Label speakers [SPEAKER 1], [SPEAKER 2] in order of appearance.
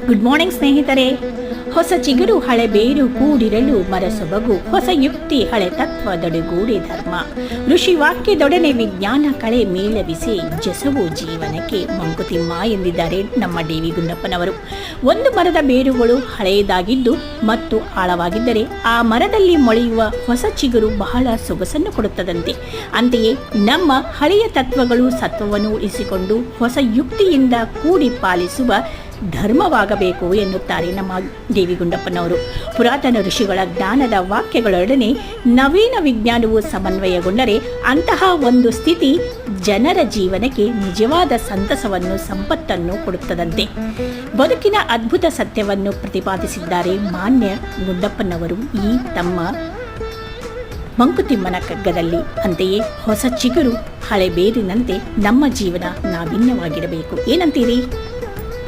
[SPEAKER 1] Good morning ಸ್ನೇಹಿತರೆ. ಹೊಸ ಚಿಗುರು ಹಳೆ ಬೇರು ಕೂಡಿರಲು ಮರಸೊಬಗು, ಹೊಸ ಯುಕ್ತಿ ಹಳೆ ತತ್ವದೊಡೆಗೂಡೆ ಧರ್ಮ, ಋಷಿ ವಾಕ್ಯದೊಡನೆ ವಿಜ್ಞಾನ ಕಳೆ ಮೇಳವಿಸಿ ಜಸವು ಜೀವನಕ್ಕೆ ಮಂಕುತಿಮ್ಮ ಎಂದಿದ್ದಾರೆ ನಮ್ಮ ಡಿ.ವಿ. ಗುಂಡಪ್ಪನವರು. ಒಂದು ಮರದ ಬೇರುಗಳು ಹಳೆಯದಾಗಿದ್ದು ಮತ್ತು ಆಳವಾಗಿದ್ದರೆ ಆ ಮರದಲ್ಲಿ ಮೊಳೆಯುವ ಹೊಸ ಚಿಗುರು ಬಹಳ ಸೊಗಸನ್ನು ಕೊಡುತ್ತದಂತೆ. ಅಂತೆಯೇ ನಮ್ಮ ಹಳೆಯ ತತ್ವಗಳು ಸತ್ವವನ್ನು ಉಳಿಸಿಕೊಂಡು ಹೊಸ ಯುಕ್ತಿಯಿಂದ ಕೂಡಿ ಪಾಲಿಸುವ ಧರ್ಮವಾಗಬೇಕು ಎನ್ನುತ್ತಾರೆ ನಮ್ಮ ಡಿ.ವಿ. ಗುಂಡಪ್ಪನವರು. ಪುರಾತನ ಋಷಿಗಳ ಜ್ಞಾನದ ವಾಕ್ಯಗಳೊಡನೆ ನವೀನ ವಿಜ್ಞಾನವು ಸಮನ್ವಯಗೊಂಡರೆ ಅಂತಹ ಒಂದು ಸ್ಥಿತಿ ಜನರ ಜೀವನಕ್ಕೆ ನಿಜವಾದ ಸಂತಸವನ್ನು, ಸಂಪತ್ತನ್ನು ಕೊಡುತ್ತದಂತೆ. ಬದುಕಿನ ಅದ್ಭುತ ಸತ್ಯವನ್ನು ಪ್ರತಿಪಾದಿಸಿದ್ದಾರೆ ಮಾನ್ಯ ಗುಂಡಪ್ಪನವರು ಈ ತಮ್ಮ ಮಂಕುತಿಮ್ಮನ ಕಗ್ಗದಲ್ಲಿ. ಅಂತೆಯೇ ಹೊಸ ಚಿಗುರು ಹಳೆ ಬೇರಿನಂತೆ ನಮ್ಮ ಜೀವನ ನಾವಿನ್ಯವಾಗಿರಬೇಕು. ಏನಂತೀರಿ?